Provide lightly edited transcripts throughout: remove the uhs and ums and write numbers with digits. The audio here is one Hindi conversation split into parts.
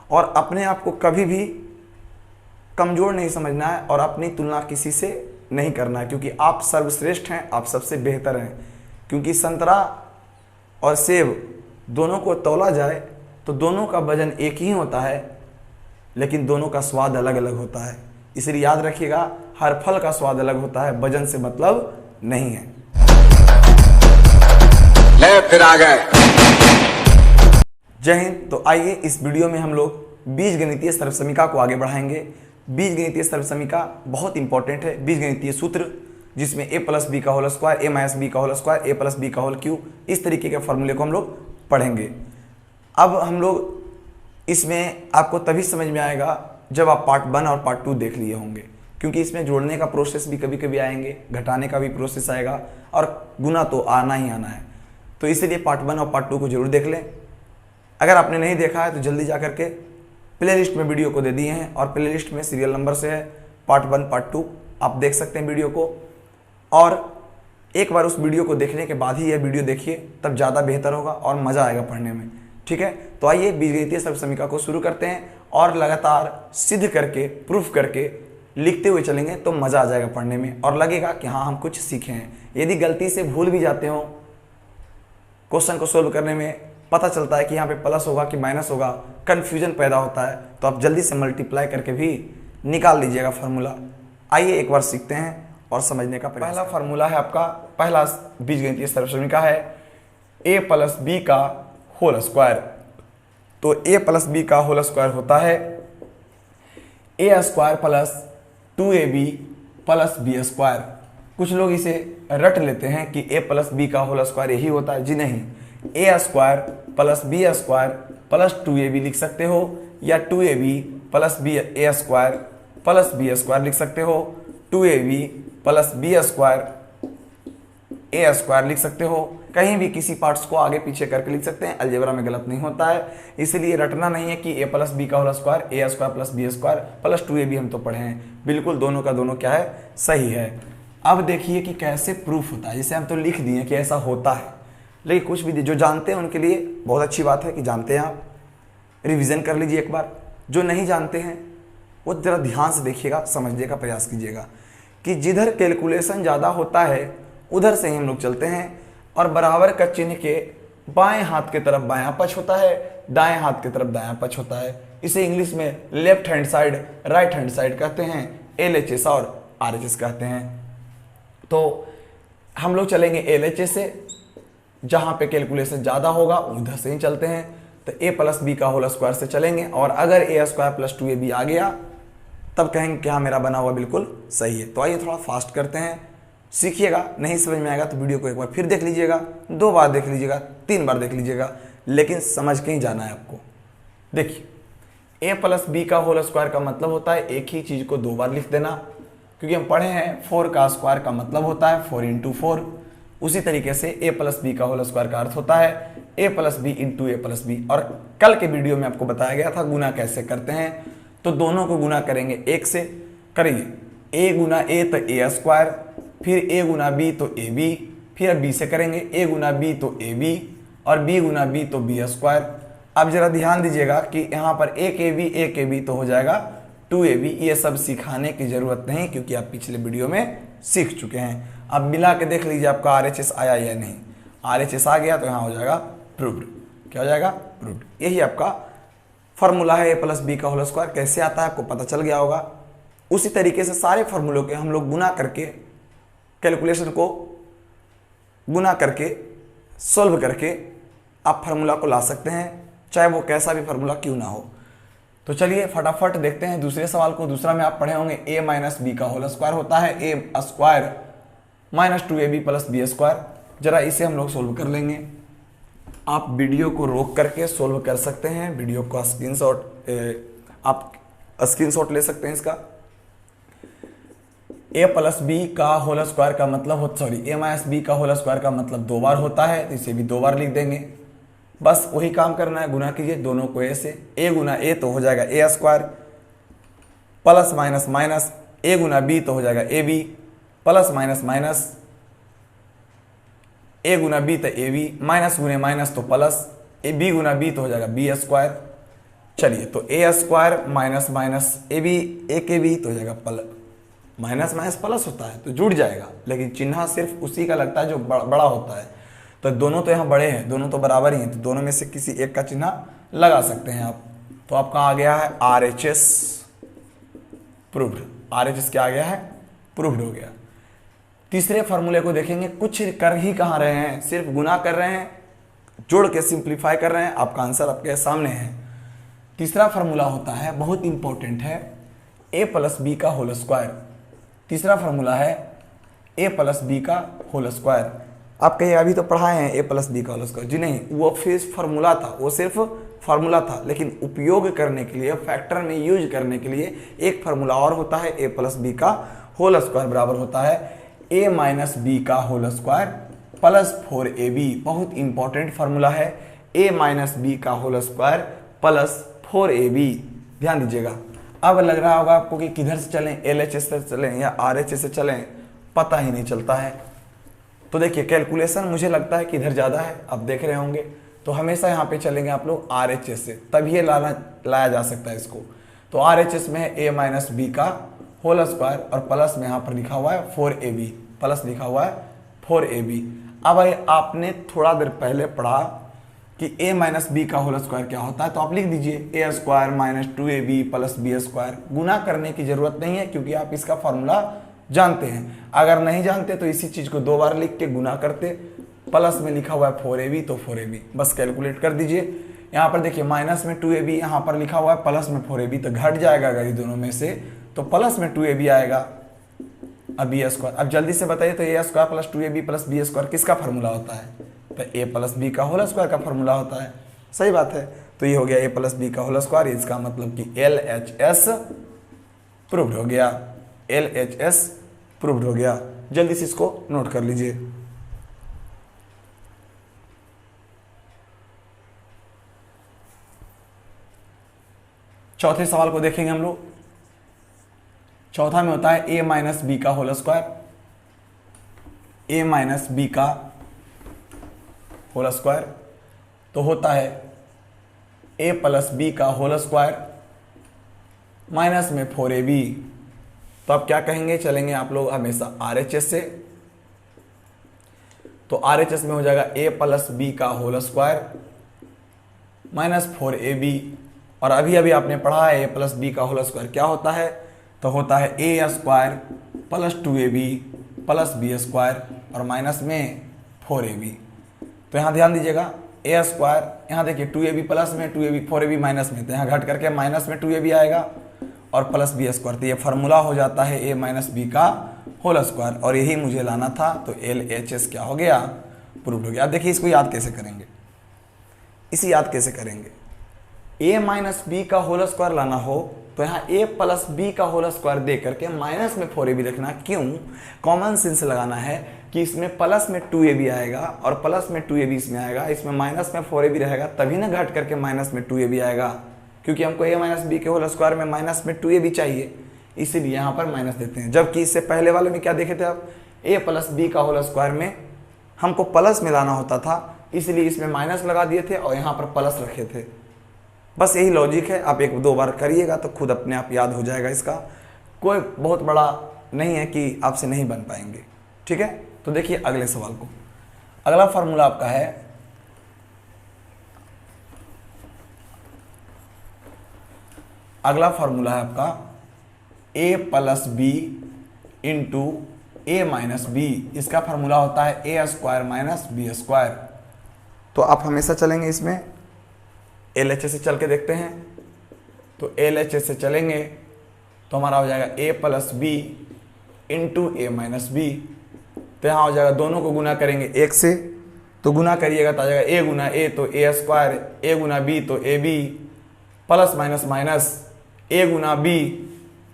और अपने आप को कभी भी कमज़ोर नहीं समझना है और अपनी तुलना किसी से नहीं करना है, क्योंकि आप सर्वश्रेष्ठ हैं, आप सबसे बेहतर हैं। क्योंकि संतरा और सेब दोनों को तौला जाए तो दोनों का वजन एक ही होता है, लेकिन दोनों का स्वाद अलग अलग होता है। इसलिए याद रखिएगा, हर फल का स्वाद अलग होता है, वजन से मतलब नहीं है। ले फिर आ गए। जय हिंद। तो आइए इस वीडियो में हम लोग बीजगणितीय सर्वसमीका को आगे बढ़ाएंगे। बीजगणितीय सर्वसमीका बहुत इंपॉर्टेंट है। बीजगणितीय सूत्र जिसमें a प्लस बी का whole square, a minus b का whole square, a plus b का होल क्यूब, इस तरीके के फॉर्मूले को हम लोग पढ़ेंगे। अब हम लोग इसमें आपको तभी समझ में आएगा जब आप पार्ट 1 और पार्ट 2 देख लिए होंगे, क्योंकि इसमें जोड़ने का प्रोसेस भी कभी कभी आएंगे, घटाने का भी प्रोसेस आएगा और गुना तो आना ही आना है। तो इसलिए पार्ट 1 और पार्ट 2 को जरूर देख लें। अगर आपने नहीं देखा है तो जल्दी जा करके प्ले लिस्ट में वीडियो को दे दिए हैं और प्ले लिस्ट में सीरियल नंबर से है पार्ट 1 पार्ट 2, आप देख सकते हैं वीडियो को। और एक बार उस वीडियो को देखने के बाद ही यह वीडियो देखिए, तब ज़्यादा बेहतर होगा और मज़ा आएगा पढ़ने में। ठीक है, तो आइए बीजगणितीय सर्वसमीका को शुरू करते हैं और लगातार सिद्ध करके, प्रूफ करके लिखते हुए चलेंगे तो मज़ा आ जाएगा पढ़ने में और लगेगा कि हाँ हम कुछ सीखे हैं। यदि गलती से भूल भी जाते हो क्वेश्चन को सोल्व करने में, पता चलता है कि यहाँ पे प्लस होगा कि माइनस होगा, कन्फ्यूजन पैदा होता है, तो आप जल्दी से मल्टीप्लाई करके भी निकाल लीजिएगा फार्मूला। आइए एक बार सीखते हैं और समझने का पहला फार्मूला है आपका, पहला बीजगणितीय सर्वसमीका है a प्लस बी का होल स्क्वायर। तो a प्लस बी का होल स्क्वायर होता है a square plus 2ab plus b square. कुछ लोग इसे रट लेते हैं कि a प्लस बी का होल स्क्वायर यही होता है। जी नहीं, a square plus b square plus 2ab लिख सकते हो, या 2ab plus b a square plus b square लिख सकते हो, 2ab plus b square a square लिख सकते हो। कहीं भी किसी पार्ट्स को आगे पीछे करके लिख सकते हैं, अलजेब्रा में गलत नहीं होता है। इसलिए रटना नहीं है कि a प्लस बी का whole square, a square plus b square plus 2ab हम तो पढ़े हैं। बिल्कुल दोनों का दोनों क्या है, सही है। अब देखिए कि कैसे प्रूफ होता है। जैसे हम तो लिख दिए कि ऐसा होता है, लेकिन कुछ भी जो जानते हैं उनके लिए बहुत अच्छी बात है कि जानते हैं आप, रिवीजन कर लीजिए एक बार। जो नहीं जानते हैं वो ज़रा ध्यान से देखिएगा, समझने का प्रयास कीजिएगा कि जिधर कैलकुलेशन ज़्यादा होता है उधर से ही हम लोग चलते हैं। और बराबर का चिन्ह के बाएं हाथ की तरफ बायां पक्ष होता है, दाएं हाथ की तरफ दायां पक्ष होता है। इसे इंग्लिश में left hand side, right hand side कहते हैं, LHS और RHS कहते हैं। तो हम लोग चलेंगे LHS से, जहां पे कैलकुलेशन ज़्यादा होगा उधर से ही चलते हैं। तो a प्लस बी का होल स्क्वायर से चलेंगे और अगर a स्क्वायर प्लस 2ab आ गया तब कहेंगे कि हाँ मेरा बना हुआ बिल्कुल सही है। तो आइए थोड़ा फास्ट करते हैं, सीखिएगा। नहीं समझ में आएगा तो वीडियो को एक बार फिर देख लीजिएगा, 2 बार देख लीजिएगा, 3 बार देख लीजिएगा, लेकिन समझ के ही जाना है आपको। देखिए, a प्लस बी का होल स्क्वायर का मतलब होता है एक ही चीज़ को 2 बार लिख देना, क्योंकि हम पढ़े हैं 4 का स्क्वायर का मतलब होता है 4 इंटू 4। उसी तरीके से a प्लस बी का होल स्क्वायर का अर्थ होता है a plus b into a plus b. और कल के वीडियो में आपको बताया गया था गुना कैसे करते हैं। तो दोनों को गुना करेंगे 1 से, करिए a गुना a तो a स्क्वायर, फिर a गुना b तो ab, फिर b से करेंगे a गुना b तो ab और b गुना b तो b स्क्वायर। अब जरा ध्यान दीजिएगा कि यहाँ पर एक ab तो हो जाएगा 2ab। ये सब सिखाने की जरूरत नहीं, क्योंकि आप पिछले वीडियो में सीख चुके हैं। अब मिला के देख लीजिए आपका RHS आया या नहीं। RHS आ गया तो यहाँ हो जाएगा प्रूव्ड। क्या हो जाएगा? प्रूव्ड। यही आपका फॉर्मूला है a प्लस बी का होल स्क्वायर। कैसे आता है आपको पता चल गया होगा। उसी तरीके से सारे फार्मूलों के हम लोग गुना करके, कैलकुलेशन को गुना करके, सॉल्व करके आप फार्मूला को ला सकते हैं, चाहे वो कैसा भी फार्मूला क्यों ना हो। तो चलिए फटाफट देखते हैं दूसरे सवाल को। दूसरा में आप पढ़े होंगे a माइनस बी का होल स्क्वायर होता है a square minus 2ab plus b square. जरा इसे हम लोग सोल्व कर लेंगे। आप वीडियो को रोक करके सोल्व कर सकते हैं। वीडियो का आप स्क्रीनशॉट ले सकते हैं इसका। a प्लस बी का होल स्क्वायर का मतलब a माइनस बी का होल स्क्वायर का मतलब 2 बार होता है, तो इसे भी 2 बार लिख देंगे। बस वही काम करना है, गुना कीजिए दोनों को a से। a गुना a तो हो जाएगा a square, plus minus minus a गुना b तो हो जाएगा ab, plus minus minus a गुना b तो ab, माइनस गुने माइनस तो प्लस, b गुना b तो हो जाएगा b स्क्वायर। चलिए, तो a square minus minus a b, a के बी तो हो जाएगा माइनस माइनस प्लस होता है तो जुड़ जाएगा, लेकिन चिन्ह सिर्फ उसी का लगता है जो बड़ा होता है। तो दोनों तो यहाँ बड़े हैं, दोनों तो बराबर ही हैं, तो दोनों में से किसी एक का चिन्ह लगा सकते हैं आप। तो आपका आ गया है RHS प्रूव्ड। RHS क्या आ गया है? प्रूव्ड हो गया। तीसरे फार्मूले को देखेंगे, कुछ कर ही कहाँ रहे हैं, सिर्फ गुना कर रहे हैं, जोड़ के सिंप्लीफाई कर रहे हैं, आपका आंसर आपके सामने है। तीसरा फार्मूला होता है, बहुत इंपॉर्टेंट है, a प्लस बी का होल स्क्वायर। तीसरा फार्मूला है a प्लस बी का होल स्क्वायर। आप कहिए अभी तो पढ़ाए हैं a प्लस बी का होल स्क्वायर, जी नहीं, वो फिर फार्मूला था, वो सिर्फ फार्मूला था, लेकिन उपयोग करने के लिए, फैक्टर में यूज करने के लिए एक फार्मूला और होता है, a प्लस बी का होल स्क्वायर बराबर होता है a माइनस बी का होल स्क्वायर प्लस 4ab। बहुत इंपॉर्टेंट फार्मूला है, a माइनस बी का होल स्क्वायर प्लस 4ab। ध्यान दीजिएगा। अब लग रहा होगा आपको कि किधर से चलें, LHS से चलें या RHS से चलें, पता ही नहीं चलता है। तो देखिए, कैलकुलेशन मुझे लगता है कि इधर ज़्यादा है, आप देख रहे होंगे, तो हमेशा यहाँ पे चलेंगे आप लोग RHS से, तभी ये लाया जा सकता है इसको। तो RHS में है a माइनस बी का होल स्क्वायर और प्लस में यहाँ पर लिखा हुआ है 4ab, प्लस लिखा हुआ है 4ab। अब आपने थोड़ा देर पहले पढ़ा कि a माइनस बी का होल स्क्वायर क्या होता है, तो आप लिख दीजिए a square minus 2ab plus b square. गुना करने की जरूरत नहीं है क्योंकि आप इसका फॉर्मूला जानते हैं। अगर नहीं जानते तो इसी चीज को 2 बार लिख के गुना करते, प्लस में लिखा हुआ है 4ab तो 4ab, बस कैलकुलेट कर दीजिए। यहाँ पर देखिए माइनस में 2ab, यहाँ पर लिखा हुआ है प्लस में 4ab, तो घट जाएगा अगर दोनों में से, तो प्लस में 2ab आएगा। अब बी स्क्वायर, अब जल्दी से बताइए, तो a square plus 2ab plus b square किसका फार्मूला होता है? तो a प्लस बी का होल स्क्वायर का फार्मूला होता है। सही बात है। तो ये हो गया a प्लस बी का होल स्क्वायर, इसका मतलब कि LHS प्रूव्ड हो गया, LHS प्रूव्ड हो गया। जल्दी से इसको नोट कर लीजिए। चौथे सवाल को देखेंगे हम लोग। चौथा में होता है a माइनस बी का whole square, a minus b का होल स्क्वायर, तो होता है a प्लस बी का होल स्क्वायर माइनस में 4ab। तो आप क्या कहेंगे, चलेंगे आप लोग हमेशा RHS से, तो RHS में हो जाएगा a प्लस बी का होल स्क्वायर माइनस 4ab। और अभी अभी आपने पढ़ा है a प्लस बी का होल स्क्वायर क्या होता है, तो होता है a square plus 2ab plus b square और माइनस में 4ab। तो यहाँ ध्यान दीजिएगा, a स्क्वायर, यहाँ देखिए 2ab प्लस में, 2ab 4ab माइनस में, तो यहाँ घट करके माइनस में 2ab आएगा और प्लस बी स्क्वायर। तो ये फार्मूला हो जाता है a माइनस बी का होल स्क्वायर, और यही मुझे लाना था, तो LHS क्या हो गया? प्रूव्ड हो गया। अब देखिए इसको याद कैसे करेंगे, इसे याद कैसे करेंगे। a माइनस बी का होल स्क्वायर लाना हो तो यहाँ a प्लस बी का होल स्क्वायर दे करके माइनस में 4ab रखना। क्यों? कॉमन सेंस लगाना है कि इसमें प्लस में 2ab आएगा और प्लस में 2ab इसमें आएगा, इसमें माइनस में 4ab रहेगा, तभी ना घट करके माइनस में 2ab आएगा, क्योंकि हमको a माइनस बी के होल स्क्वायर में माइनस में 2ab चाहिए, इसीलिए यहाँ पर माइनस देते हैं। जबकि इससे पहले वाले में क्या देखे थे आप, a प्लस बी का होल स्क्वायर में हमको प्लस में लाना होता था, इसलिए इसमें माइनस लगा दिए थे और यहाँ पर प्लस रखे थे। बस यही लॉजिक है, आप 1-2 बार करिएगा तो खुद अपने आप याद हो जाएगा। इसका कोई बहुत बड़ा नहीं है कि आपसे नहीं बन पाएंगे, ठीक है। तो देखिए अगले सवाल को। अगला फार्मूला आपका है, अगला फार्मूला है आपका a plus b into a minus b. इसका फार्मूला होता है a square minus b square. तो आप हमेशा चलेंगे इसमें, LHS से चल के देखते हैं। तो LHS से चलेंगे तो हमारा हो जाएगा a plus b into a minus b. तो यहाँ हो जाएगा, दोनों को गुना करेंगे 1 से, तो गुना करिएगा तो आ जाएगा a गुना a तो a स्क्वायर, a गुना b तो ab, plus minus minus a गुना b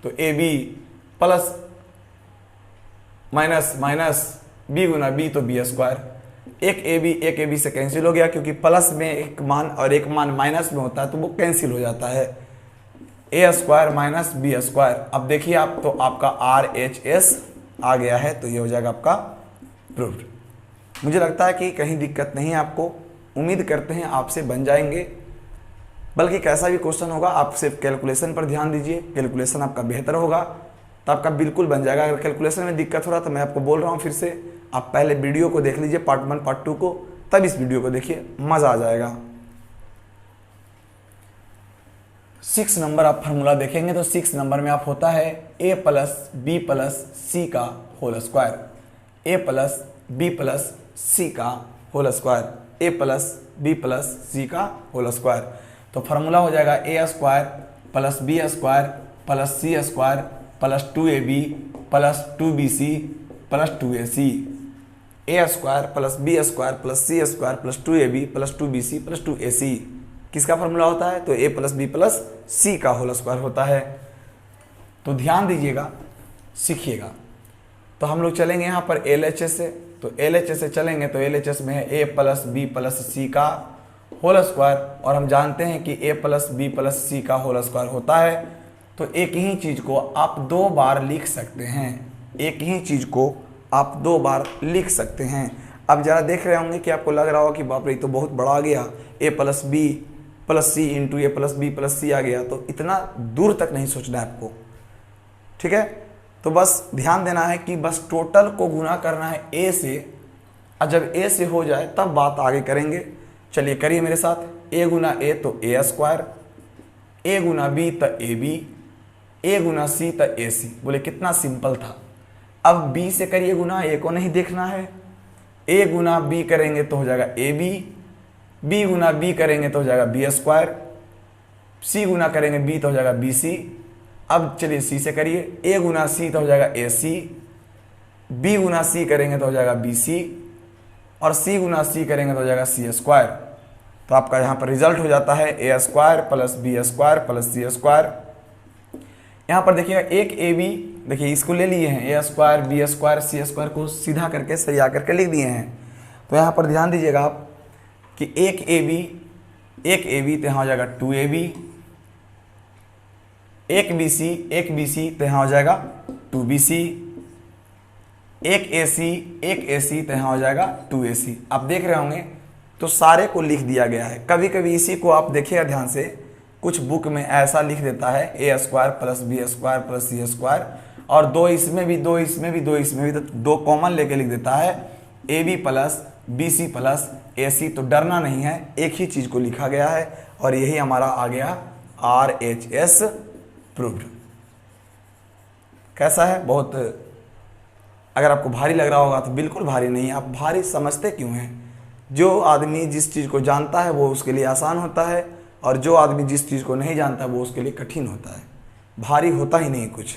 तो ab, plus minus minus b गुना b तो b स्क्वायर। एक ab से कैंसिल हो गया, क्योंकि प्लस में एक मान और एक मान माइनस में होता है तो वो कैंसिल हो जाता है। a square minus b square. अब देखिए आप, तो आपका RHS आ गया है, तो ये हो जाएगा आपका प्रूव्ड। मुझे लगता है कि कहीं दिक्कत नहीं है आपको, उम्मीद करते हैं आपसे बन जाएंगे। बल्कि कैसा भी क्वेश्चन होगा आप सिर्फ कैलकुलेशन पर ध्यान दीजिए, कैलकुलेशन आपका बेहतर होगा तो आपका बिल्कुल बन जाएगा। अगर कैलकुलेशन में दिक्कत हो रहा तो मैं आपको बोल रहा हूँ फिर से आप पहले वीडियो को देख लीजिए, पार्ट 1 पार्ट 2 को, तब इस वीडियो को देखिए, मज़ा आ जाएगा। 6 नंबर आप फार्मूला देखेंगे तो 6 नंबर में आप होता है a plus b plus c का whole square, a plus b plus c का whole square, a plus b plus c का होल स्क्वायर। तो फार्मूला हो जाएगा a square plus b square plus c square plus 2ab plus 2bc plus 2ac, a square plus b square plus c square plus 2ab plus 2bc plus 2ac किसका फार्मूला होता है? तो a plus b plus c का होल स्क्वायर होता है। तो ध्यान दीजिएगा, सीखिएगा। तो हम लोग चलेंगे यहाँ पर LHS से, तो LHS से चलेंगे तो LHS में है a plus b plus c का होल स्क्वायर, और हम जानते हैं कि a plus b plus c का होल स्क्वायर होता है। तो एक ही चीज़ को आप 2 बार लिख सकते हैं, एक ही चीज़ को आप 2 बार लिख सकते हैं। अब ज़रा देख रहे होंगे कि आपको लग रहा होगा कि बाप रे तो बहुत बड़ा आ गया, a plus b plus c into a plus b plus c आ गया। तो इतना दूर तक नहीं सोचना है आपको, ठीक है। तो बस ध्यान देना है कि बस टोटल को गुना करना है a से, और जब a से हो जाए तब बात आगे करेंगे। चलिए करिए मेरे साथ, a गुना a तो a स्क्वायर, a गुना b तो ab, a गुना c तो ac। बोले कितना सिंपल था। अब b से करिए गुना, a को नहीं देखना है। a गुना b करेंगे तो हो जाएगा ab, b गुना b करेंगे तो हो जाएगा b स्क्वायर, c गुना करेंगे b तो हो जाएगा bc। अब चलिए c से करिए, a गुना c तो हो जाएगा ac, b गुना c करेंगे तो हो जाएगा bc, और c गुना c करेंगे तो हो जाएगा c स्क्वायर। तो आपका यहाँ पर रिजल्ट हो जाता है a square plus b square plus c square. यहाँ पर देखिएगा एक ab, देखिए इसको ले लिए हैं, a square b square c square को सीधा करके सरिया करके लिख दिए हैं। तो यहाँ पर ध्यान दीजिएगा आप कि एक ab तो यहाँ हो जाएगा 2ab, एक bc तो यहाँ हो जाएगा 2bc, एक ac तो यहाँ हो जाएगा 2ac। आप देख रहे होंगे तो सारे को लिख दिया गया है। कभी कभी इसी को आप देखिएगा ध्यान से, कुछ बुक में ऐसा लिख देता है a square plus b square plus c square, और 2 इसमें भी 2 इसमें भी 2 इसमें भी, तो 2 कॉमन लेके लिख देता है ab plus bc plus ac। तो डरना नहीं है, एक ही चीज़ को लिखा गया है, और यही हमारा आ गया RHS प्रूव्ड। कैसा है? बहुत, अगर आपको भारी लग रहा होगा तो बिल्कुल भारी नहीं है। आप भारी समझते क्यों हैं? जो आदमी जिस चीज़ को जानता है वो उसके लिए आसान होता है, और जो आदमी जिस चीज़ को नहीं जानता वो उसके लिए कठिन होता है। भारी होता ही नहीं कुछ।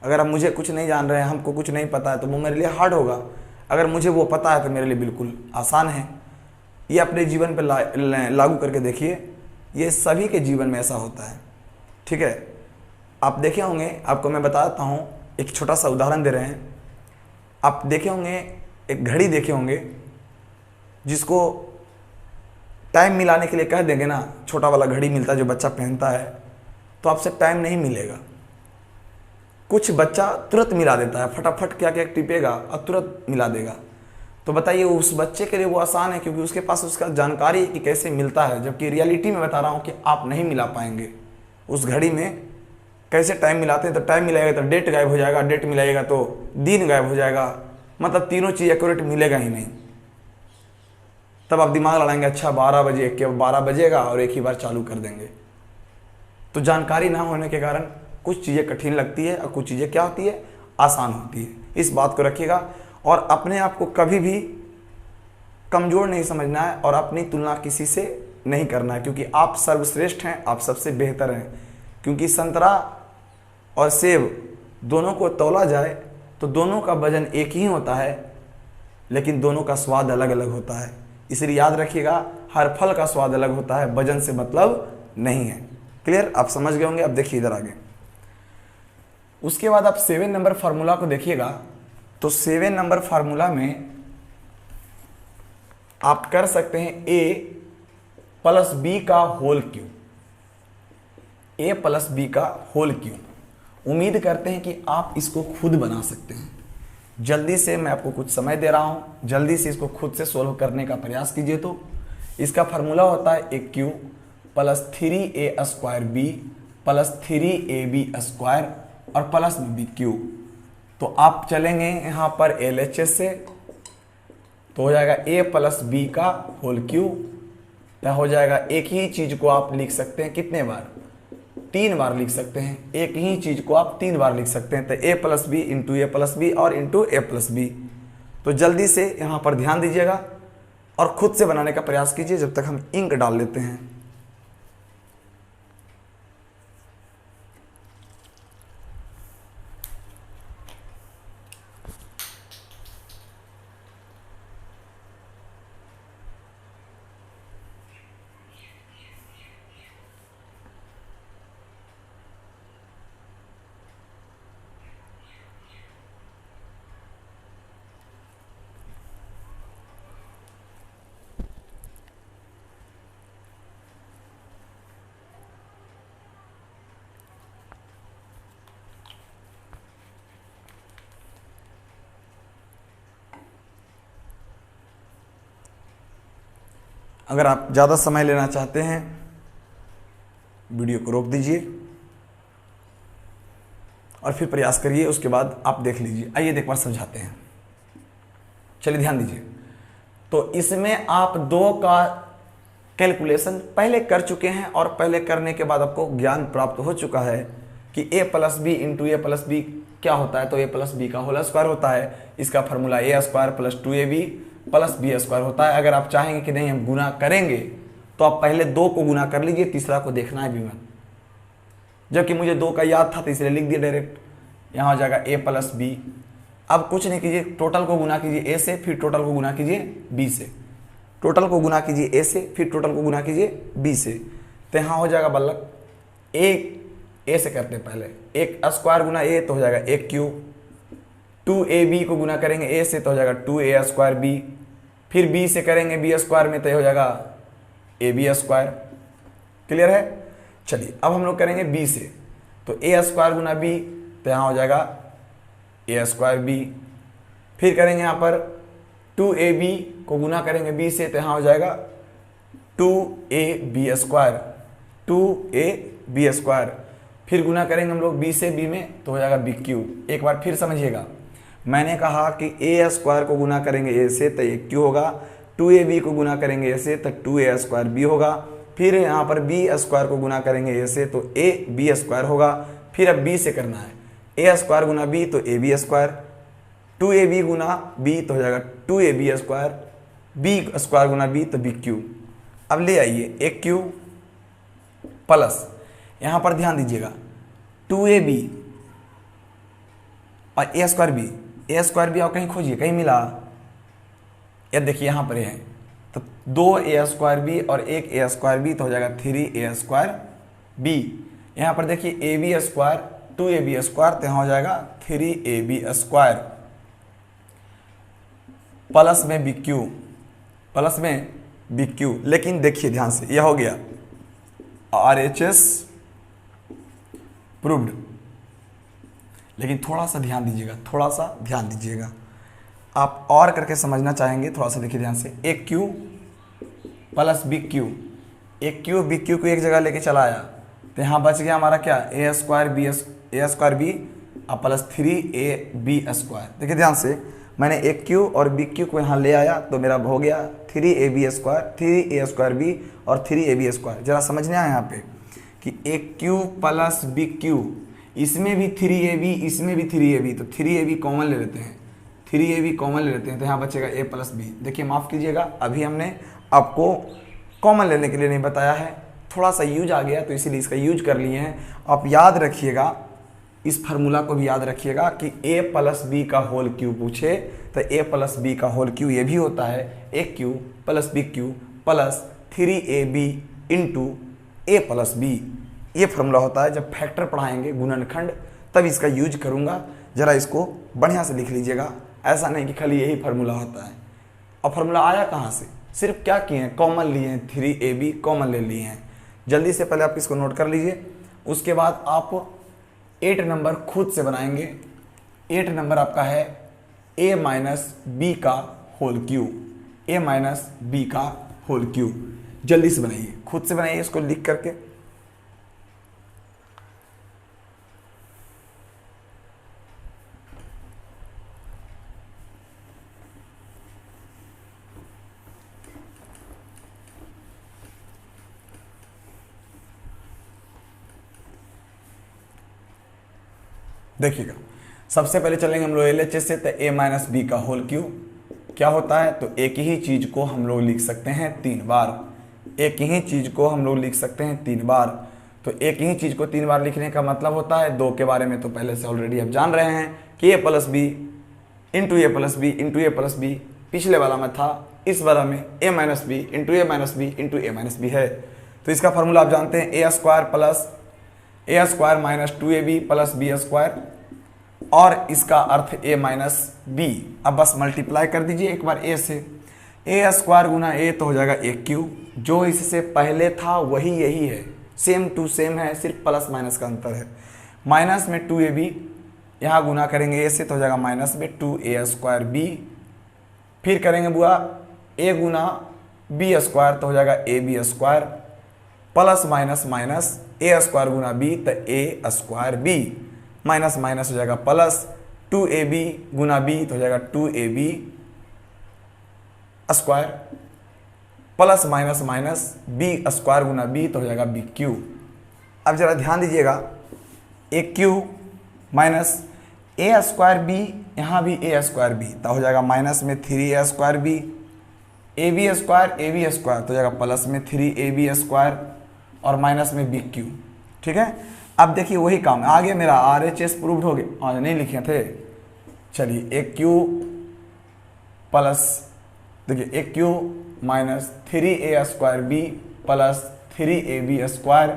अगर आप मुझे कुछ नहीं जान रहे हैं, हमको कुछ नहीं पता है, तो वो मेरे लिए हार्ड होगा। अगर मुझे वो पता है तो मेरे लिए बिल्कुल आसान है। ये अपने जीवन पर लागू करके देखिए, ये सभी के जीवन में ऐसा होता है, ठीक है। आप देखे होंगे, आपको मैं बताता हूँ, एक छोटा सा उदाहरण दे रहे हैं। आप देखे होंगे, एक घड़ी देखे होंगे जिसको टाइम मिलाने के लिए कह देंगे ना, छोटा वाला घड़ी मिलता है जो बच्चा पहनता है, तो आपसे टाइम नहीं मिलेगा। कुछ बच्चा तुरंत मिला देता है, फटाफट क्या क्या टिपेगा और तुरंत मिला देगा। तो बताइए उस बच्चे के लिए वो आसान है, क्योंकि उसके पास उसका जानकारी है कि कैसे मिलता है। जबकि रियलिटी में बता रहा हूँ कि आप नहीं मिला पाएंगे। उस घड़ी में कैसे टाइम मिलाते हैं, तो टाइम मिलाएगा तो डेट गायब हो जाएगा, डेट मिलाएगा तो दिन गायब हो जाएगा, मतलब तीनों चीज़ एक्यूरेट मिलेगा ही नहीं। तब आप दिमाग लड़ाएंगे, अच्छा 12 बजे, 12 बजेगा और एक ही बार चालू कर देंगे। तो जानकारी ना होने के कारण कुछ चीज़ें कठिन लगती है और कुछ चीज़ें क्या होती है, आसान होती है। इस बात को रखिएगा, और अपने आप को कभी भी कमज़ोर नहीं समझना है, और अपनी तुलना किसी से नहीं करना है, क्योंकि आप सर्वश्रेष्ठ हैं, आप सबसे बेहतर हैं। क्योंकि संतरा और सेब दोनों को तौला जाए तो दोनों का वजन एक ही होता है, लेकिन दोनों का स्वाद अलग अलग होता है। इसलिए याद रखिएगा, हर फल का स्वाद अलग होता है, वजन से मतलब नहीं है। क्लियर? आप समझ गए होंगे। अब देखिए इधर आगे, उसके बाद आप 7 नंबर फार्मूला को देखिएगा। तो 7 नंबर फार्मूला में आप कर सकते हैं a प्लस बी का whole cube, a plus b का होल क्यूब। उम्मीद करते हैं कि आप इसको खुद बना सकते हैं। जल्दी से मैं आपको कुछ समय दे रहा हूं, जल्दी से इसको खुद से सोल्व करने का प्रयास कीजिए। तो इसका फार्मूला होता है a cube plus 3a² plus 3ab² और प्लस bq। तो आप चलेंगे यहाँ पर LHS से, तो हो जाएगा a प्लस b का होल क्यूब। तो हो जाएगा एक ही चीज को आप लिख सकते हैं कितने बार, 3 बार लिख सकते हैं। एक ही चीज को आप 3 बार लिख सकते हैं। तो a plus b into a plus b और इंटू ए प्लस बी। तो जल्दी से यहाँ पर ध्यान दीजिएगा और खुद से बनाने का प्रयास कीजिए जब तक हम इंक डाल लेते हैं। अगर आप ज़्यादा समय लेना चाहते हैं वीडियो को रोक दीजिए और फिर प्रयास करिए, उसके बाद आप देख लीजिए। आइए एक बार समझाते हैं। चलिए ध्यान दीजिए। तो इसमें आप 2 का कैलकुलेशन पहले कर चुके हैं और पहले करने के बाद आपको ज्ञान प्राप्त हो चुका है कि a plus b into a plus b क्या होता है। तो a प्लस बी का होल स्क्वायर होता है। इसका formula a² plus 2ab plus b² होता है। अगर आप चाहेंगे कि नहीं हम गुना करेंगे तो आप पहले 2 को गुना कर लीजिए, तीसरा को देखना है भी मत। जबकि मुझे 2 का याद था तो इसलिए लिख दिया डायरेक्ट। यहाँ हो जाएगा a प्लस बी। अब कुछ नहीं कीजिए, टोटल को गुना कीजिए a से, फिर टोटल को गुना कीजिए b से। टोटल को गुना कीजिए a से, फिर टोटल को गुना कीजिए b से। तो यहाँ हो जाएगा बल्लक a से करते हैं पहले, 1 स्क्वायर गुना a तो हो जाएगा 1 क्यूब। 2ab को गुना करेंगे a से तो हो जाएगा 2a² b। फिर b से करेंगे b² में तो हो जाएगा ab²। क्लियर है। चलिए अब हम लोग करेंगे b से, तो a² गुना b तो यहाँ हो जाएगा a² b। फिर करेंगे यहाँ पर 2ab को गुना करेंगे b से तो यहाँ हो जाएगा 2ab²। 2ab²। फिर गुना करेंगे हम लोग b से b में तो हो जाएगा bq। एक बार फिर समझिएगा, मैंने कहा कि a² को गुना करेंगे a से तो aq होगा, 2ab को गुना करेंगे a से तो 2a² b होगा। फिर यहाँ पर b² को गुना करेंगे a से तो ab² होगा। फिर अब b से करना है, a² गुना b तो ab², 2ab गुना b तो हो जाएगा 2ab², b² गुना b तो bq। अब ले आइए aq प्लस, यहाँ पर ध्यान दीजिएगा 2ab और a² b और कहीं खोजिए, कहीं मिला। ये देखिए यहाँ पर है तो 2a² b और 1a² b तो हो जाएगा 3a² b। यहाँ पर देखिए ab² 2ab² तो यहाँ हो जाएगा 3ab² प्लस में bq, प्लस में bq। लेकिन देखिए ध्यान से, यह हो गया RHS प्रूव्ड। लेकिन थोड़ा सा ध्यान दीजिएगा, थोड़ा सा ध्यान दीजिएगा। आप और करके समझना चाहेंगे, थोड़ा सा देखिए ध्यान से। aq plus bq, aq bq को एक जगह लेके चला आया तो यहाँ बच गया हमारा क्या, a² b और प्लस 3ab²। देखिए ध्यान से, मैंने aq और bq को यहाँ ले आया तो मेरा हो गया 3a² b और 3ab²। जरा समझने आया यहाँ पे कि aq प्लस bq, इसमें भी 3ab इसमें भी 3ab, तो 3ab कॉमन ले लेते हैं, 3ab कॉमन ले लेते हैं तो यहाँ बचेगा a प्लस b। देखिए माफ़ कीजिएगा, अभी हमने आपको कॉमन लेने के लिए नहीं बताया है, थोड़ा सा यूज आ गया तो इसीलिए इसका यूज कर लिए हैं। आप याद रखिएगा, इस फार्मूला को भी याद रखिएगा कि a प्लस बी का होल क्यूब पूछे तो a प्लस बी का होल क्यूब ये भी होता है aq plus bq plus 3ab into a plus b। ये फार्मूला होता है। जब फैक्टर पढ़ाएंगे गुणनखंड तब इसका यूज करूँगा, ज़रा इसको बढ़िया से लिख लीजिएगा। ऐसा नहीं कि खाली यही फार्मूला होता है। और फार्मूला आया कहाँ से, सिर्फ क्या किए हैं, कॉमन लिए हैं, 3ab कॉमन ले लिए हैं। जल्दी से पहले आप इसको नोट कर लीजिए, उसके बाद आप 8 नंबर खुद से बनाएंगे। 8 नंबर आपका है a माइनस बी का whole cube, a minus b का होल क्यूब। जल्दी से बनाइए, खुद से बनाइए इसको लिख करके। देखिएगा, सबसे पहले चलेंगे हम लोग LHS से, तो a माइनस बी का होल क्यूब क्या होता है, तो एक ही चीज को हम लोग लिख सकते हैं 3 बार। एक ही चीज को हम लोग लिख सकते हैं 3 बार। तो एक ही चीज को 3 बार लिखने का मतलब होता है, 2 के बारे में तो पहले से ऑलरेडी आप जान रहे हैं कि a plus b into a plus b into a plus b पिछले वाला में था, इस वाला में a minus b into a minus b into a minus b है। तो इसका फॉर्मूला आप जानते हैं, a square plus a square minus 2ab plus b square, और इसका अर्थ a माइनस बी। अब बस मल्टीप्लाई कर दीजिए एक बार a से, ए स्क्वायर गुना a तो हो जाएगा a क्यूब, जो इससे पहले था वही यही है, सेम टू सेम है, सिर्फ प्लस माइनस का अंतर है। माइनस में 2ab यहाँ गुना करेंगे a से तो हो जाएगा माइनस में 2a स्क्वायर b, फिर करेंगे बुआ a गुना b स्क्वायर तो हो जाएगा ab square, plus minus minus a square गुना b तो a square b, minus minus हो जाएगा प्लस, 2ab गुना b तो हो जाएगा 2ab square, plus minus minus b square गुना b तो हो जाएगा b क्यूब। अब जरा ध्यान दीजिएगा, a cube minus a square b, यहाँ भी a स्क्वायर b तो हो जाएगा माइनस में 3a square b, ab square तो हो जाएगा प्लस में 3ab स्क्वायर और माइनस में b क्यूब। ठीक है, अब देखिए वही काम आगे मेरा RHS प्रूव्ड हो गया, आज नहीं लिखे थे। चलिए a क्यूब प्लस, देखिए a cube minus 3a square b plus 3ab square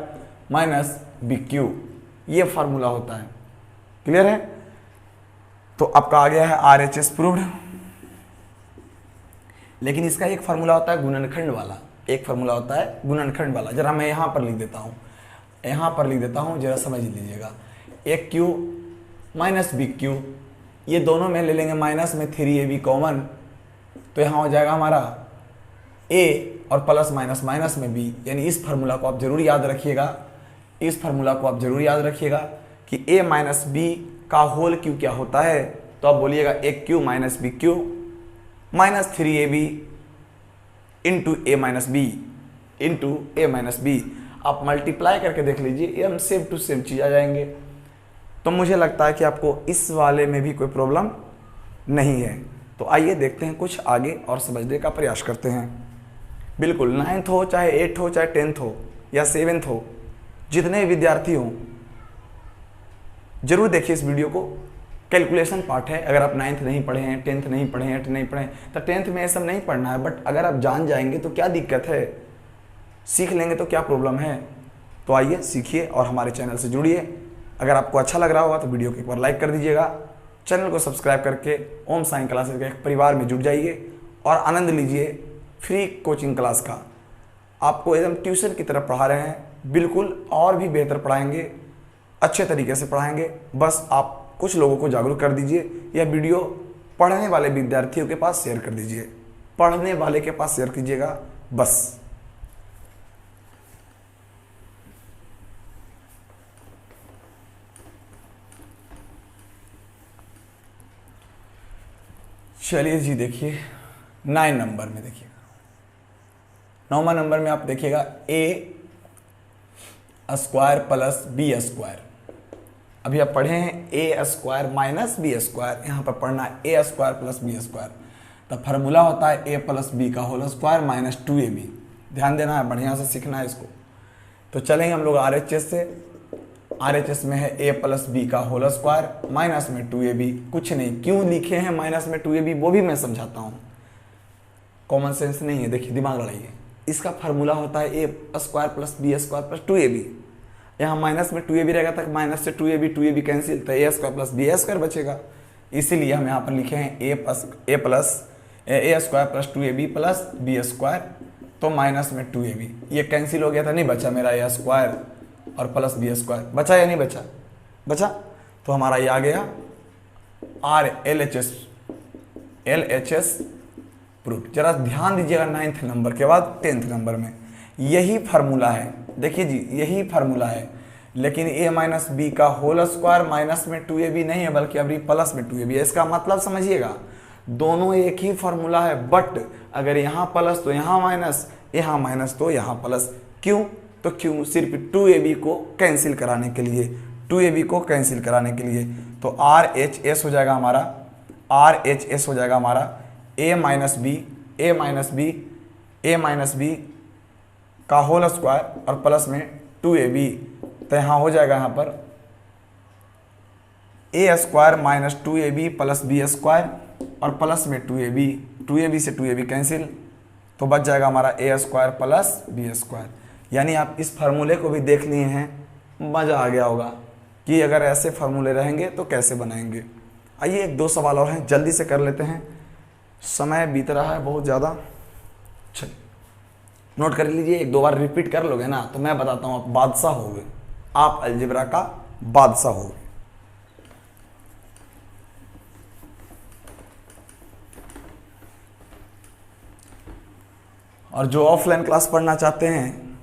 minus b cube, ये फार्मूला होता है। क्लियर है? तो आपका आ गया है RHS प्रूव्ड। लेकिन इसका एक फार्मूला होता है गुणनखंड वाला, एक फार्मूला होता है गुणनखंड वाला। जरा मैं यहाँ पर लिख देता हूँ, यहाँ पर लिख देता हूँ, जरा समझ लीजिएगा। a cube minus b cube, ये दोनों में ले लेंगे माइनस में 3ab कॉमन, तो यहाँ हो जाएगा हमारा a और प्लस माइनस माइनस में b, यानी इस फार्मूला को आप जरूर याद रखिएगा, इस फार्मूला को आप जरूर याद रखिएगा कि a माइनस बी का होल क्यूब क्या होता है। तो आप बोलिएगा a cube minus b cube minus 3ab into a minus b into a minus b. आप मल्टीप्लाई करके देख लीजिए, ये हम सेम टू सेम चीज आ जाएंगे। तो मुझे लगता है कि आपको इस वाले में भी कोई प्रॉब्लम नहीं है। तो आइए देखते हैं कुछ आगे और समझने का प्रयास करते हैं। बिल्कुल 9th हो चाहे 8th हो चाहे 10th हो या 7th हो, जितने विद्यार्थी हों जरूर देखिए इस वीडियो को। कैलकुलेशन पार्ट है, अगर आप 9th नहीं पढ़े हैं, 10th नहीं पढ़े हैं, 8th नहीं पढ़े हैं, तो 10th में ये सब नहीं पढ़ना है। बट अगर आप जान जाएंगे तो क्या दिक्कत है, सीख लेंगे तो क्या प्रॉब्लम है। तो आइए सीखिए और हमारे चैनल से जुड़िए। अगर आपको अच्छा लग रहा होगा तो वीडियो को एक बार लाइक कर दीजिएगा, चैनल को सब्सक्राइब करके ओम साइंस क्लासेस के एक परिवार में जुड़ जाइए और आनंद लीजिए फ्री कोचिंग क्लास का। आपको एकदम ट्यूशन की तरह पढ़ा रहे हैं, बिल्कुल और भी बेहतर पढ़ाएंगे, अच्छे तरीके से पढ़ाएंगे। बस आप कुछ लोगों को जागरूक कर दीजिए, यह वीडियो पढ़ने वाले विद्यार्थियों के पास शेयर कर दीजिए, पढ़ने वाले के पास शेयर कीजिएगा बस। चलिए जी, देखिए 9 नंबर में देखिएगा, 9वां नंबर में आप देखिएगा a square plus b square. अभी आप पढ़े हैं a square minus b square, यहाँ पर पढ़ना है a square plus b square. तो फार्मूला होता है a प्लस बी का होल स्क्वायर माइनस 2ab। ध्यान देना है, बढ़िया से सीखना है इसको। तो चलेंगे हम लोग RHS से। RHS में है a प्लस बी का होल स्क्वायर माइनस में 2ab। कुछ नहीं, क्यों लिखे हैं माइनस में 2ab वो भी मैं समझाता हूँ, कॉमन सेंस नहीं है, देखिए दिमाग लड़ाइए। इसका फार्मूला होता है a square plus b square plus 2ab। यहाँ माइनस में 2ab रहेगा तक माइनस से 2ab कैंसिल, तो a square plus b square बचेगा। इसीलिए हम यहाँ पर लिखे हैं a square plus 2ab plus b square, तो माइनस में 2ab ये कैंसिल हो गया था, नहीं बचा मेरा a स्क्वायर और प्लस बी स्क्वायर। बचा या नहीं बचा? बचा। तो हमारा ये आ गया LHS प्रूफ। जरा ध्यान दीजिएगा 9th नंबर के बाद 10th नंबर में यही फार्मूला है, देखिए जी यही फार्मूला है। लेकिन a माइनस बी का होल स्क्वायर माइनस में 2ab नहीं है बल्कि अभी प्लस में 2ab है। इसका मतलब समझिएगा दोनों एक ही फार्मूला है, बट अगर यहाँ प्लस तो यहाँ माइनस, यहाँ माइनस तो यहाँ प्लस। क्यों? तो क्यों? सिर्फ 2ab को कैंसिल कराने के लिए, 2ab को कैंसिल कराने के लिए। तो RHS हो जाएगा हमारा, RHS हो जाएगा हमारा a minus b, a minus b, a minus b का होल स्क्वायर और प्लस में 2ab। तो यहाँ हो जाएगा यहाँ पर a square minus 2ab plus b square और प्लस में 2ab, 2ab से 2ab कैंसिल, तो बच जाएगा हमारा a square plus b square. यानी आप इस फार्मूले को भी देख लिए हैं, मज़ा आ गया होगा कि अगर ऐसे फार्मूले रहेंगे तो कैसे बनाएंगे। आइए एक दो सवाल और हैं, जल्दी से कर लेते हैं, समय बीत रहा है बहुत ज़्यादा। चलिए नोट कर लीजिए, एक दो बार रिपीट कर लोगे ना तो मैं बताता हूँ आप बादशाह होगे, आप अलजेब्रा का बादशाह होगे। और जो ऑफलाइन क्लास पढ़ना चाहते हैं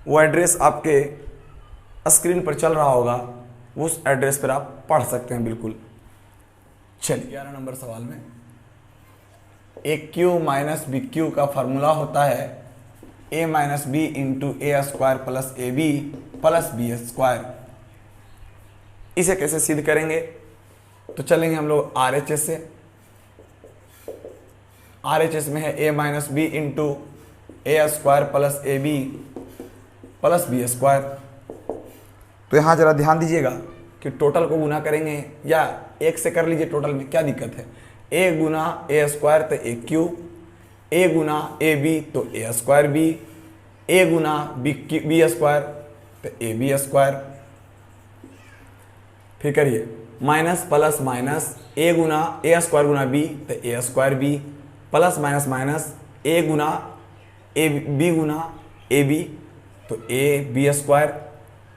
वो एड्रेस आपके स्क्रीन पर चल रहा होगा, उस एड्रेस पर आप पढ़ सकते हैं बिल्कुल। चलिए 11 नंबर सवाल में a cube minus b cube का फार्मूला होता है a minus b into a square plus a b plus b square. इसे कैसे सिद्ध करेंगे? तो चलेंगे हम लोग RHS से। RHS में है a minus b into a square plus a b plus b square. तो यहाँ जरा ध्यान दीजिएगा कि टोटल को गुना करेंगे या एक से कर लीजिए, टोटल में क्या दिक्कत है। a गुना ए स्क्वायर तो ए क्यू, a गुना ए बी तो ए स्क्वायर बी, a गुना बी स्क्वायर तो ए बी स्क्वायर। फिर करिए माइनस प्लस माइनस, a गुना ए स्क्वायर गुना बी तो a square b plus minus minus a गुना ए बी गुना ए बी तो a b square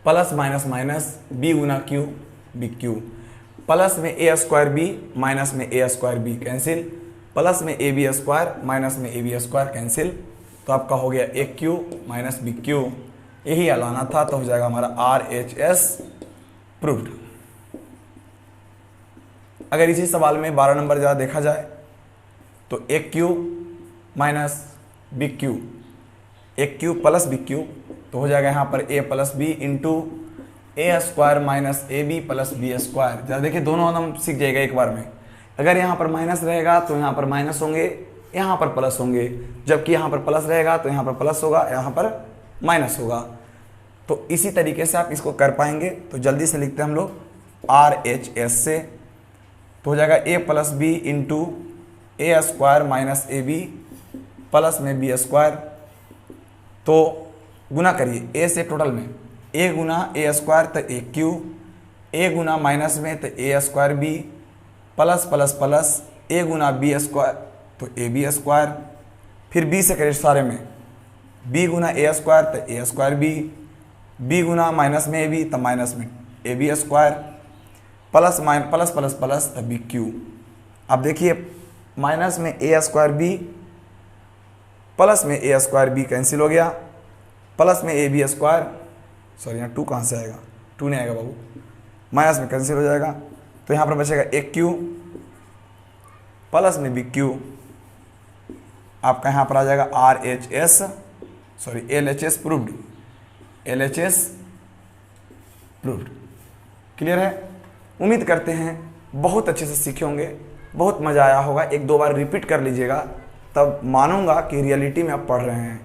plus minus minus b गुना क्यू बी क्यू प्लस में ए स्क्वायर बी माइनस में a square b cancel, plus में ए बी स्क्वायर माइनस में ए बी स्क्वायर कैंसिल। तो आपका हो गया ए क्यू माइनस बी क्यू, यही लाना था, तो हो जाएगा हमारा RHS प्रूव्ड। अगर इसी सवाल में 12 नंबर ज़्यादा देखा जाए तो a cube minus b cube, a cube plus b cube, तो हो जाएगा यहाँ पर a plus b into a square minus a b plus b square. जरा देखिए दोनों हम सीख जाएगा एक बार में। अगर यहाँ पर माइनस रहेगा तो यहाँ पर माइनस होंगे, यहाँ पर प्लस होंगे, जबकि यहाँ पर प्लस रहेगा तो यहाँ पर प्लस होगा, यहाँ पर माइनस होगा। तो इसी तरीके से आप इसको कर पाएंगे। तो जल्दी से लिखते हैं हम लोग RHS से, तो हो जाएगा a plus b into a square minus a b plus में बी स्क्वायर। तो गुना करिए a से टोटल में, a गुना ए स्क्वायर तो ए क्यू, a गुना माइनस में तो a square b plus plus plus a गुना बी स्क्वायर तो ए बी स्क्वायर। फिर b से करिए सारे में, b गुना ए स्क्वायर तो ए स्क्वायर बी, b गुना माइनस में ए बी तो माइनस में a b square plus plus plus plus तो बी क्यू। अब देखिए माइनस में ए स्क्वायर बी प्लस में ए स्क्वायर बी कैंसिल हो गया, प्लस में ए बी स्क्वायर, सॉरी यहाँ 2 कहाँ से आएगा, 2 नहीं आएगा बाबू, माइनस में कैंसिल हो जाएगा। तो यहाँ पर बचेगा ए क्यू प्लस में बी क्यू, आपका यहाँ पर आ जाएगा RHS sorry LHS proved, LHS proved. Clear है? उम्मीद करते हैं बहुत अच्छे से सीखे होंगे, बहुत मज़ा आया होगा। एक दो बार रिपीट कर लीजिएगा तब मानूंगा कि रियलिटी में आप पढ़ रहे हैं।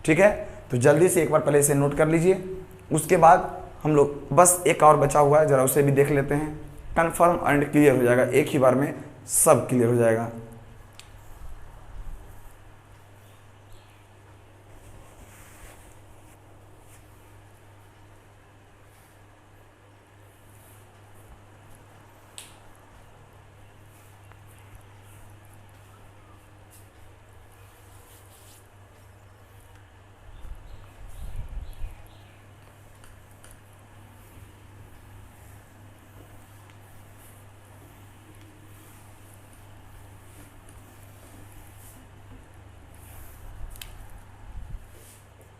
ठीक है, तो जल्दी से एक बार पहले इसे नोट कर लीजिए। उसके बाद हम लोग बस एक और बचा हुआ है, ज़रा उसे भी देख लेते हैं। कन्फर्म एंड क्लियर हो जाएगा, एक ही बार में सब क्लियर हो जाएगा।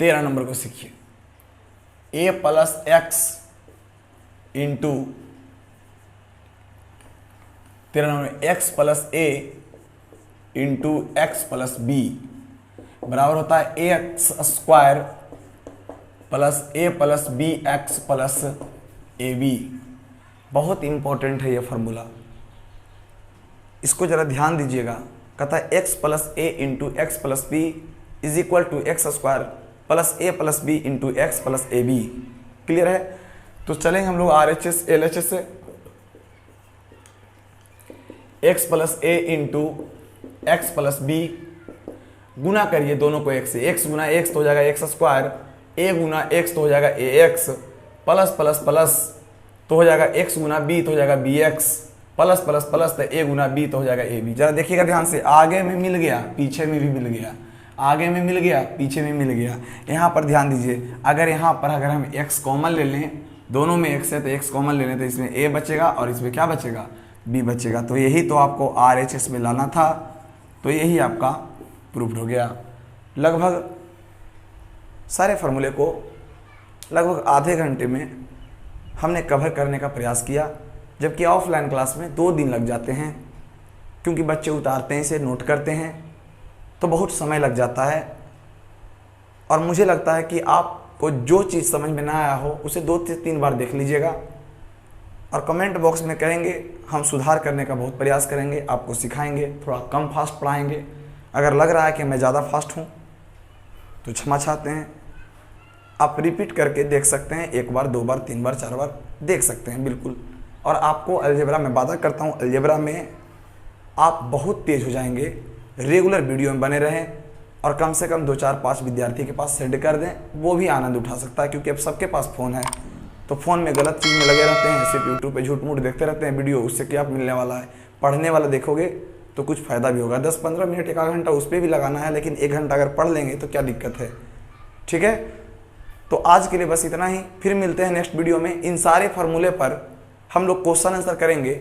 13 नंबर को सीखिए, a plus x into 13 number x plus a into x plus b बराबर होता है a x square plus a plus b x plus a b. बहुत इंपॉर्टेंट है ये फॉर्मूला, इसको जरा ध्यान दीजिएगा। कहता है x plus a into x plus b is equal to x square plus a plus b into x plus a b. Clear है? तो चलेंगे हम लोग RHS LHS से। X plus a into x plus B गुना करिए दोनों को एक्स से, एक्स गुना एक्स तो हो जाएगा एक्स स्क्वायर, ए गुना एक्स तो हो जाएगा a x, plus plus plus तो हो जाएगा एक्स गुना बी तो हो जाएगा b x, plus plus plus तो ए गुना बी तो हो जाएगा ए बी। जरा देखिएगा ध्यान से, आगे में मिल गया पीछे में भी मिल गया, आगे में मिल गया पीछे में मिल गया। यहाँ पर ध्यान दीजिए, अगर यहाँ पर अगर हम x कॉमन ले लें, दोनों में x है तो x कॉमन ले लें तो इसमें a बचेगा और इसमें क्या बचेगा, b बचेगा। तो यही तो आपको RHS में लाना था, तो यही आपका प्रूफ हो गया। लगभग सारे फार्मूले को लगभग आधे घंटे में हमने कवर करने का प्रयास किया, जबकि ऑफलाइन क्लास में 2 दिन लग जाते हैं, क्योंकि बच्चे उतारते हैं, इसे नोट करते हैं तो बहुत समय लग जाता है। और मुझे लगता है कि आपको जो चीज़ समझ में ना आया हो उसे 2 से 3 बार देख लीजिएगा और कमेंट बॉक्स में कहेंगे, हम सुधार करने का बहुत प्रयास करेंगे, आपको सिखाएंगे, थोड़ा कम फास्ट पढ़ाएंगे। अगर लग रहा है कि मैं ज़्यादा फास्ट हूँ तो क्षमा चाहते हैं। आप रिपीट करके देख सकते हैं, 1 बार 2 बार 3 बार 4 बार देख सकते हैं बिल्कुल। और आपको अलजेब्रा में वादा करता हूँ, अलजेब्रा में आप बहुत तेज़ हो जाएंगे। रेगुलर वीडियो में बने रहें और कम से कम 2 4 5 विद्यार्थी के पास सेंड कर दें, वो भी आनंद उठा सकता है, क्योंकि अब सबके पास फ़ोन है तो फ़ोन में गलत चीज़ में लगे रहते हैं, सिर्फ यूट्यूब पे झूठ मूठ देखते रहते हैं वीडियो। उससे क्या मिलने वाला है? पढ़ने वाला देखोगे तो कुछ फ़ायदा भी होगा। 10-15 मिनट 1 आधा घंटा उस पर भी लगाना है, लेकिन 1 घंटा अगर पढ़ लेंगे तो क्या दिक्कत है? ठीक है, तो आज के लिए बस इतना ही। फिर मिलते हैं नेक्स्ट वीडियो में। इन सारे फार्मूले पर हम लोग क्वेश्चन आंसर करेंगे।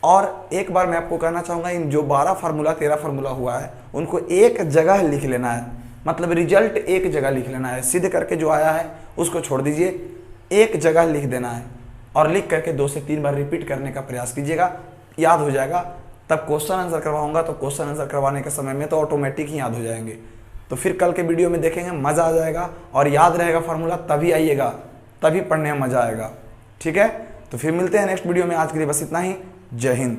और एक बार मैं आपको कहना चाहूँगा, इन जो 12 फार्मूला 13 फार्मूला हुआ है उनको एक जगह लिख लेना है, मतलब रिजल्ट एक जगह लिख लेना है। सिद्ध करके जो आया है उसको छोड़ दीजिए, एक जगह लिख देना है और लिख करके 2 से 3 बार रिपीट करने का प्रयास कीजिएगा, याद हो जाएगा। तब क्वेश्चन आंसर करवाऊंगा तो क्वेश्चन आंसर करवाने के समय में तो ऑटोमेटिक ही याद हो जाएंगे। तो फिर कल के वीडियो में देखेंगे, मज़ा आ जाएगा और याद रहेगा फार्मूला, तभी आइएगा, तभी पढ़ने में मज़ा आएगा। ठीक है, तो फिर मिलते हैं नेक्स्ट वीडियो में। आज के लिए बस इतना ही। जय हिंद।